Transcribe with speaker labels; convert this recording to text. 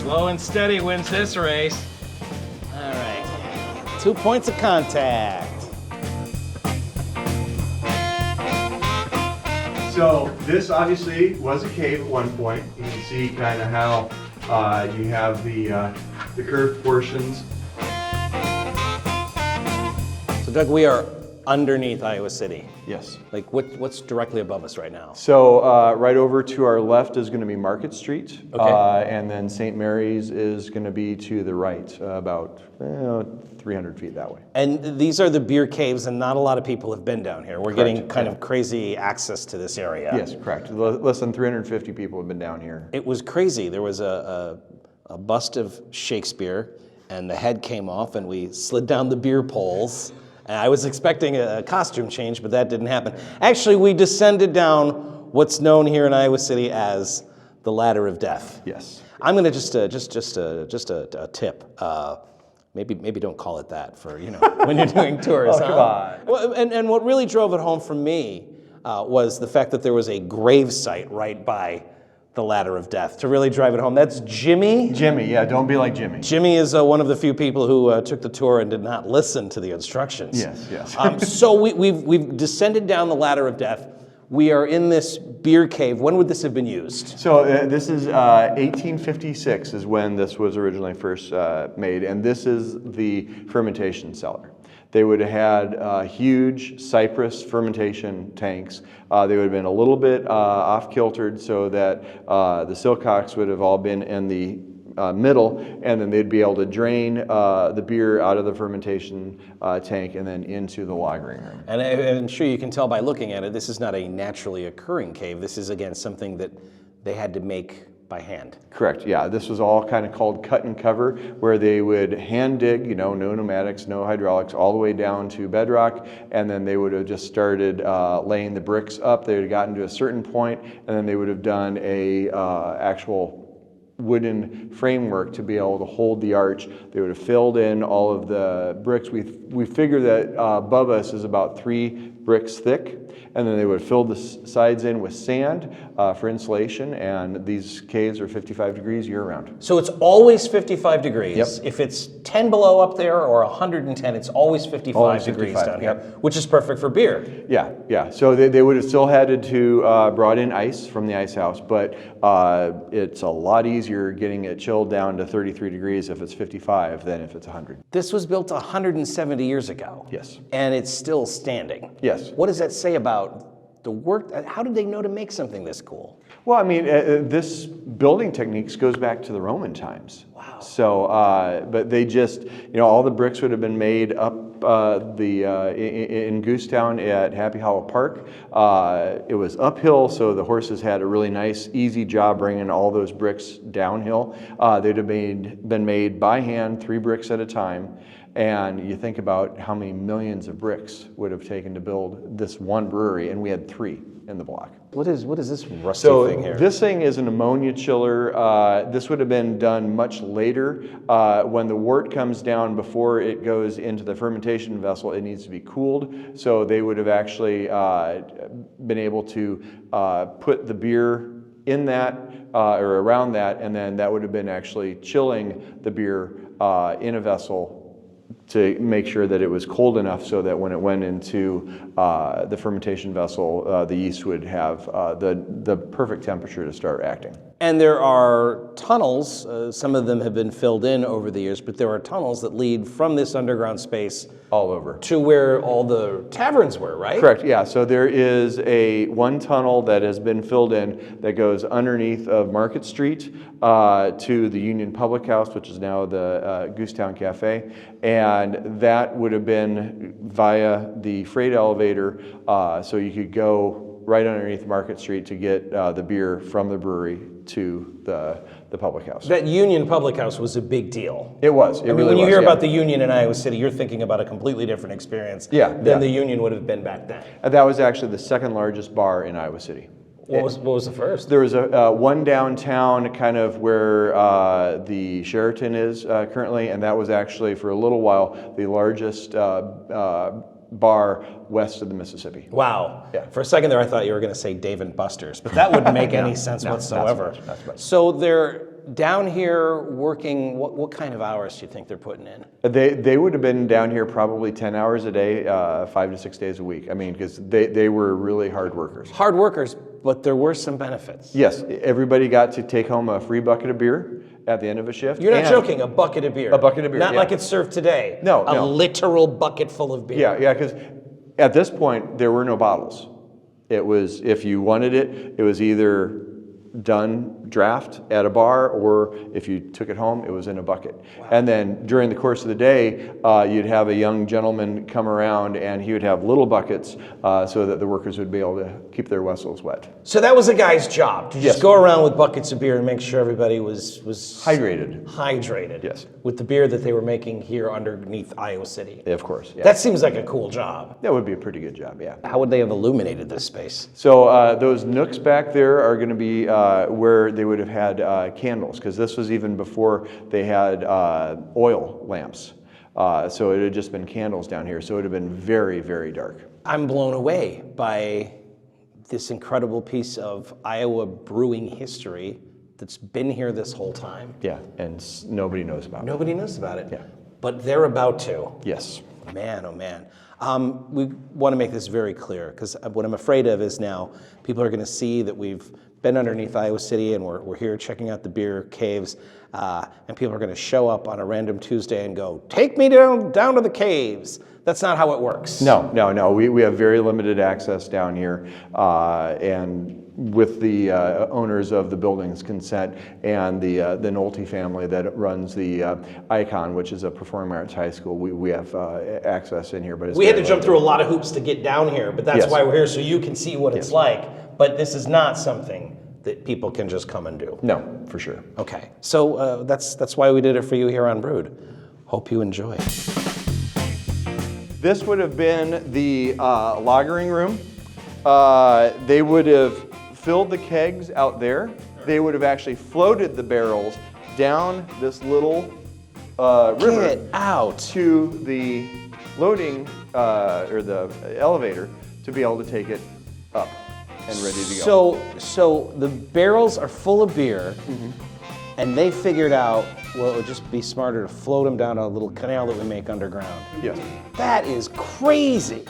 Speaker 1: Slow and steady wins this race. All right.
Speaker 2: 2 points of contact.
Speaker 3: So this obviously was a cave at one point. You can see kind of how you have the curved portions.
Speaker 2: So Doug, we are underneath Iowa City.
Speaker 3: Yes.
Speaker 2: Like what's directly above us right now?
Speaker 3: So right over to our left is going to be Market Street,
Speaker 2: Okay.
Speaker 3: and then St. Mary's is going to be to the right, about 300 feet that way.
Speaker 2: And these are the beer caves, and not a lot of people have been down here. We're
Speaker 3: Correct,
Speaker 2: getting kind of crazy access to this area.
Speaker 3: Yes, correct. Less than 350 people have been down here.
Speaker 2: It was crazy. There was a bust of Shakespeare, and the head came off, and we slid down the beer poles. And I was expecting a costume change, but that didn't happen. Actually, we descended down what's known here in Iowa City as the Ladder of Death.
Speaker 3: Yes.
Speaker 2: I'm gonna just a tip. Maybe don't call it that for when you're doing tours.
Speaker 3: Oh, come on.
Speaker 2: Well, and what really drove it home for me was the fact that there was a grave site right by the Ladder of Death to really drive it home. That's Jimmy.
Speaker 3: Jimmy, yeah, don't be like Jimmy.
Speaker 2: Jimmy is one of the few people who took the tour and did not listen to the instructions.
Speaker 3: Yes.
Speaker 2: So we've descended down the Ladder of Death. We are in this beer cave. When would this have been used?
Speaker 3: So this is 1856 is when this was originally first made, and this is the fermentation cellar. They would have had huge cypress fermentation tanks. They would have been a little bit off-kiltered so that the silcocks would have all been in the middle, and then they'd be able to drain the beer out of the fermentation tank and then into the lagering room.
Speaker 2: And I'm sure you can tell by looking at it, this is not a naturally occurring cave. This is, again, something that they had to make by hand.
Speaker 3: Correct, yeah. This was all kind of called cut and cover, where they would hand dig, no pneumatics, no hydraulics, all the way down to bedrock, and then they would have just started laying the bricks up. They would have gotten to a certain point, and then they would have done a actual wooden framework to be able to hold the arch. They would have filled in all of the bricks. We figure that above us is about 3 bricks thick, and then they would fill the sides in with sand for insulation, and these caves are 55 degrees year-round.
Speaker 2: So it's always 55 degrees.
Speaker 3: Yep.
Speaker 2: If it's 10 below up there or 110, it's always 55
Speaker 3: Always
Speaker 2: degrees
Speaker 3: 55,
Speaker 2: down here,
Speaker 3: yep.
Speaker 2: which is perfect for beer.
Speaker 3: Yeah. So they would have still had to brought in ice from the ice house, but it's a lot easier getting it chilled down to 33 degrees if it's 55 than if it's 100.
Speaker 2: This was built 170 years ago.
Speaker 3: Yes.
Speaker 2: And it's still standing.
Speaker 3: Yes.
Speaker 2: What does that say about the work? How did they know to make something this cool?
Speaker 3: Well, I mean, this building techniques goes back to the Roman times.
Speaker 2: Wow.
Speaker 3: So, but they just, all the bricks would have been made up in Goosetown at Happy Hollow Park. It was uphill, so the horses had a really nice, easy job bringing all those bricks downhill. They'd have been made by hand, 3 bricks at a time. And you think about how many millions of bricks would have taken to build this one brewery, and we had 3 in the block.
Speaker 2: What is this rusty thing here?
Speaker 3: This thing is an ammonia chiller. This would have been done much later. When the wort comes down before it goes into the fermentation vessel, it needs to be cooled. So they would have actually been able to put the beer in that or around that, and then that would have been actually chilling the beer in a vessel to make sure that it was cold enough so that when it went into the fermentation vessel, the yeast would have the perfect temperature to start acting.
Speaker 2: And there are tunnels, some of them have been filled in over the years, but there are tunnels that lead from this underground space
Speaker 3: All over.
Speaker 2: to where all the taverns were, right?
Speaker 3: Correct, yeah. So there is one tunnel that has been filled in that goes underneath of Market Street to the Union Public House, which is now the Goosetown Cafe. And that would have been via the freight elevator, so you could go right underneath Market Street to get the beer from the brewery to the public house.
Speaker 2: That Union Public House was a big deal.
Speaker 3: It was. It really
Speaker 2: when you
Speaker 3: was,
Speaker 2: hear
Speaker 3: yeah.
Speaker 2: about the Union in Iowa City, you're thinking about a completely different experience than the Union would have been back then.
Speaker 3: And that was actually the second largest bar in Iowa City.
Speaker 2: What was the first?
Speaker 3: There was one downtown, kind of where the Sheraton is currently, and that was actually for a little while the largest bar west of the Mississippi.
Speaker 2: Wow.
Speaker 3: Yeah.
Speaker 2: For a second there, I thought you were going to say Dave and Buster's, but that wouldn't make any sense whatsoever.
Speaker 3: Not so much.
Speaker 2: So there down here working, what kind of hours do you think they're putting in?
Speaker 3: They would have been down here probably 10 hours a day, 5 to 6 days a week. I mean, because they were really hard workers.
Speaker 2: Hard workers, but there were some benefits.
Speaker 3: Yes, everybody got to take home a free bucket of beer at the end of a shift.
Speaker 2: You're not joking, a bucket of beer.
Speaker 3: A bucket of beer,
Speaker 2: Not
Speaker 3: yeah.
Speaker 2: like it's served today.
Speaker 3: No,
Speaker 2: A
Speaker 3: no.
Speaker 2: literal bucket full of beer.
Speaker 3: Yeah, because at this point, there were no bottles. It was, if you wanted it, it was either done draft at a bar, or if you took it home, it was in a bucket. Wow. And then during the course of the day, you'd have a young gentleman come around and he would have little buckets so that the workers would be able to keep their vessels wet.
Speaker 2: So that was a guy's job, to just
Speaker 3: Yes.
Speaker 2: go around with buckets of beer and make sure everybody was
Speaker 3: Hydrated.
Speaker 2: hydrated.
Speaker 3: Yes.
Speaker 2: With the beer that they were making here underneath Iowa City.
Speaker 3: Of course, yeah.
Speaker 2: That seems like a cool job.
Speaker 3: That would be a pretty good job, yeah.
Speaker 2: How would they have illuminated this space?
Speaker 3: So those nooks back there are going to be where they would have had candles, because this was even before they had oil lamps. So it had just been candles down here, so it would have been very, very dark.
Speaker 2: I'm blown away by this incredible piece of Iowa brewing history that's been here this whole time.
Speaker 3: Yeah, and nobody knows about it.
Speaker 2: Nobody knows about it.
Speaker 3: Yeah.
Speaker 2: But they're about to.
Speaker 3: Yes.
Speaker 2: Man, oh man. We want to make this very clear, because what I'm afraid of is now people are going to see that we've been underneath Iowa City and we're here checking out the beer caves, and people are going to show up on a random Tuesday and go, take me down to the caves. That's not how it works.
Speaker 3: No. We have very limited access down here, and with the owners of the building's consent and the Nolte family that runs the Icon, which is a performing arts high school, we have access in here. But it's
Speaker 2: We had to
Speaker 3: very
Speaker 2: jump
Speaker 3: limited.
Speaker 2: through a lot of hoops to get down here, but that's
Speaker 3: Yes.
Speaker 2: why we're here, so you can see what it's
Speaker 3: Yes.
Speaker 2: like. But this is not something that people can just come and do.
Speaker 3: No, for sure.
Speaker 2: Okay, so that's why we did it for you here on Brewed. Hope you enjoy.
Speaker 3: This would have been the lagering room. They would have filled the kegs out there. They would have actually floated the barrels down this little river
Speaker 2: Get out.
Speaker 3: to the loading or the elevator to be able to take it up and ready to go.
Speaker 2: So the barrels are full of beer, and they figured out, well, it would just be smarter to float them down a little canal that we make underground.
Speaker 3: Yes.
Speaker 2: That is crazy.